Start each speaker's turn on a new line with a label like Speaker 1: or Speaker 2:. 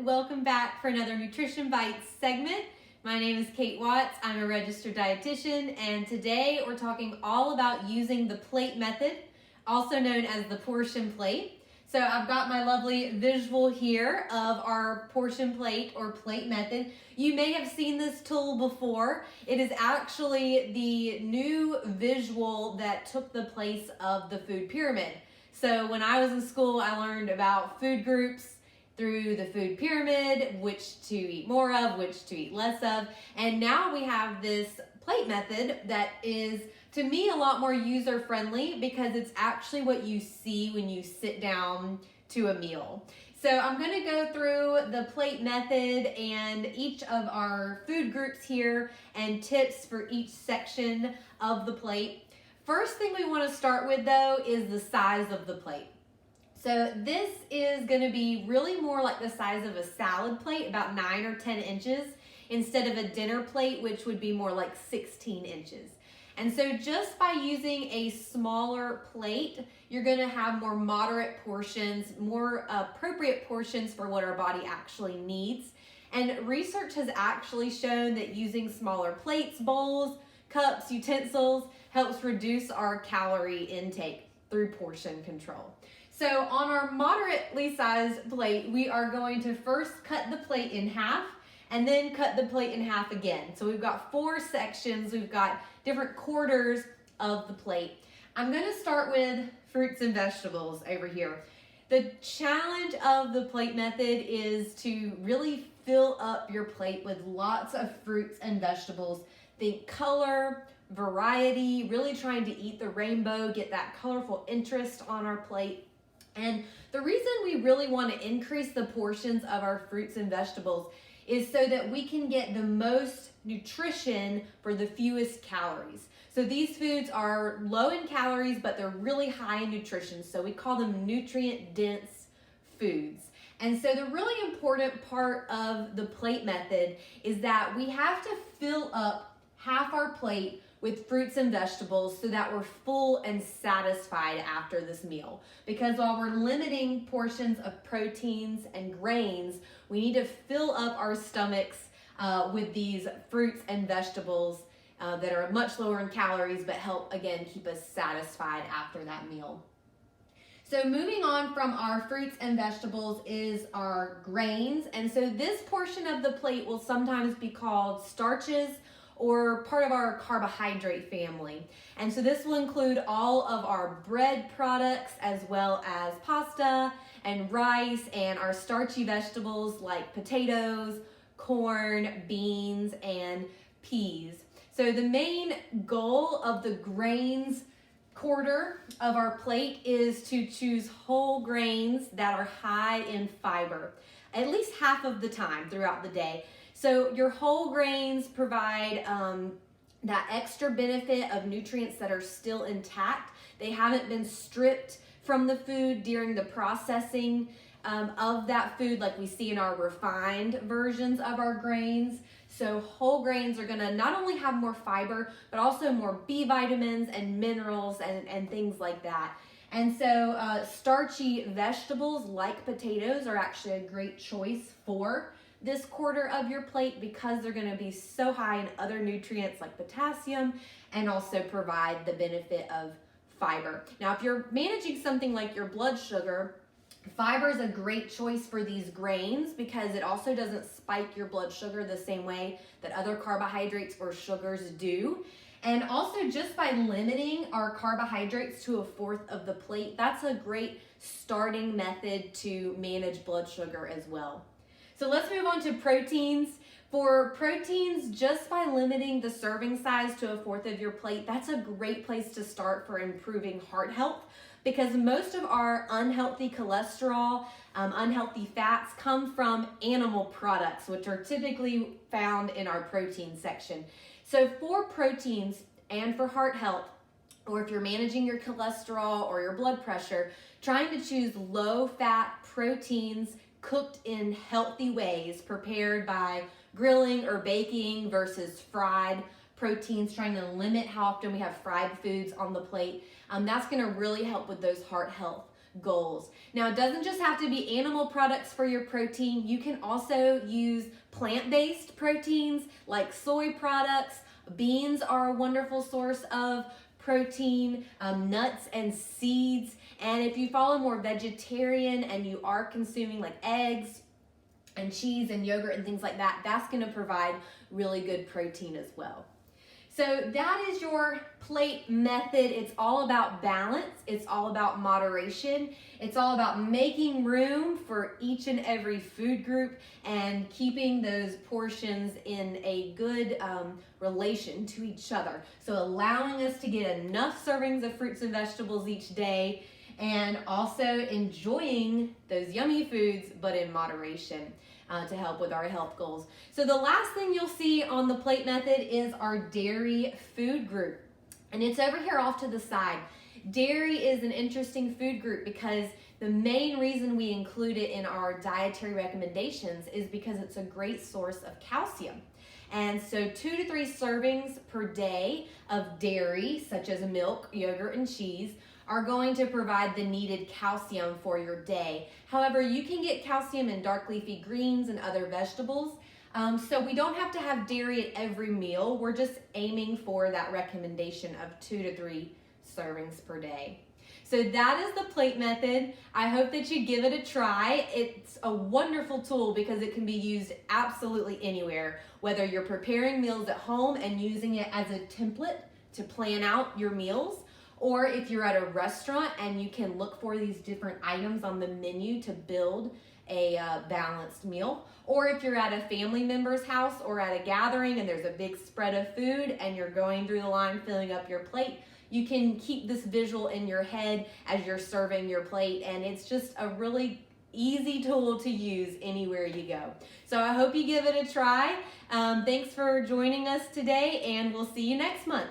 Speaker 1: Welcome back for another Nutrition Bites segment. My name is Kate Watts. I'm a registered dietitian, and today we're talking all about using the plate method, also known as the portion plate. So I've got my lovely visual here of our portion plate or plate method. You may have seen this tool before. It is actually the new visual that took the place of the food pyramid. So when I was in school, I learned about food groups through the food pyramid, which to eat more of, which to eat less of. And now we have this plate method that is, to me, a lot more user-friendly because it's actually what you see when you sit down to a meal. So I'm going to go through the plate method and each of our food groups here and tips for each section of the plate. First thing we want to start with, though, is the size of the plate. So this is going to be really more like the size of a salad plate, about 9 or 10 inches, instead of a dinner plate, which would be more like 16 inches. And so just by using a smaller plate, you're going to have more moderate portions, more appropriate portions for what our body actually needs. And research has actually shown that using smaller plates, bowls, cups, utensils helps reduce our calorie intake through portion control. So on our moderately sized plate, we are going to first cut the plate in half and then cut the plate in half again. So we've got 4 sections. We've got different quarters of the plate. I'm going to start with fruits and vegetables over here. The challenge of the plate method is to really fill up your plate with lots of fruits and vegetables. Think color, variety, really trying to eat the rainbow, get that colorful interest on our plate. And the reason we really want to increase the portions of our fruits and vegetables is so that we can get the most nutrition for the fewest calories. So these foods are low in calories, but they're really high in nutrition. So we call them nutrient-dense foods. And so the really important part of the plate method is that we have to fill up half our plate with fruits and vegetables so that we're full and satisfied after this meal. Because while we're limiting portions of proteins and grains, we need to fill up our stomachs with these fruits and vegetables that are much lower in calories but help, again, keep us satisfied after that meal. So moving on from our fruits and vegetables is our grains. And so this portion of the plate will sometimes be called starches, or part of our carbohydrate family. And so this will include all of our bread products as well as pasta and rice and our starchy vegetables like potatoes, corn, beans, and peas. So the main goal of the grains quarter of our plate is to choose whole grains that are high in fiber, at least half of the time throughout the day. So your whole grains provide that extra benefit of nutrients that are still intact. They haven't been stripped from the food during the processing of that food like we see in our refined versions of our grains. So whole grains are gonna not only have more fiber, but also more B vitamins and minerals and things like that. And so starchy vegetables like potatoes are actually a great choice for this quarter of your plate because they're going to be so high in other nutrients like potassium and also provide the benefit of fiber. Now, if you're managing something like your blood sugar, fiber is a great choice for these grains because it also doesn't spike your blood sugar the same way that other carbohydrates or sugars do. And also just by limiting our carbohydrates to 1/4 of the plate, that's a great starting method to manage blood sugar as well. So let's move on to proteins. For proteins, just by limiting the serving size to 1/4 of your plate, that's a great place to start for improving heart health because most of our unhealthy cholesterol, unhealthy fats come from animal products, which are typically found in our protein section. So for proteins and for heart health, or if you're managing your cholesterol or your blood pressure, trying to choose low-fat proteins cooked in healthy ways, prepared by grilling or baking versus fried proteins, trying to limit how often we have fried foods on the plate. That's going to really help with those heart health goals. Now, it doesn't just have to be animal products for your protein. You can also use plant-based proteins like soy products. Beans are a wonderful source of protein, nuts and seeds. And if you follow more vegetarian and you are consuming like eggs and cheese and yogurt and things like that, that's going to provide really good protein as well. So that is your plate method. It's all about balance. It's all about moderation. It's all about making room for each and every food group and keeping those portions in a good relation to each other. So allowing us to get enough servings of fruits and vegetables each day, and also enjoying those yummy foods, but in moderation. To help with our health goals. So the last thing you'll see on the plate method is our dairy food group. And it's over here off to the side. Dairy is an interesting food group because the main reason we include it in our dietary recommendations is because it's a great source of calcium. And so 2 to 3 servings per day of dairy, such as milk, yogurt, and cheese, are going to provide the needed calcium for your day. However, you can get calcium in dark leafy greens and other vegetables. So we don't have to have dairy at every meal. We're just aiming for that recommendation of 2 to 3 servings per day. So that is the plate method. I hope that you give it a try. It's a wonderful tool because it can be used absolutely anywhere, whether you're preparing meals at home and using it as a template to plan out your meals, or if you're at a restaurant and you can look for these different items on the menu to build a balanced meal, or if you're at a family member's house or at a gathering and there's a big spread of food and you're going through the line filling up your plate, you can keep this visual in your head as you're serving your plate, and it's just a really easy tool to use anywhere you go. So I hope you give it a try. Thanks for joining us today, and we'll see you next month.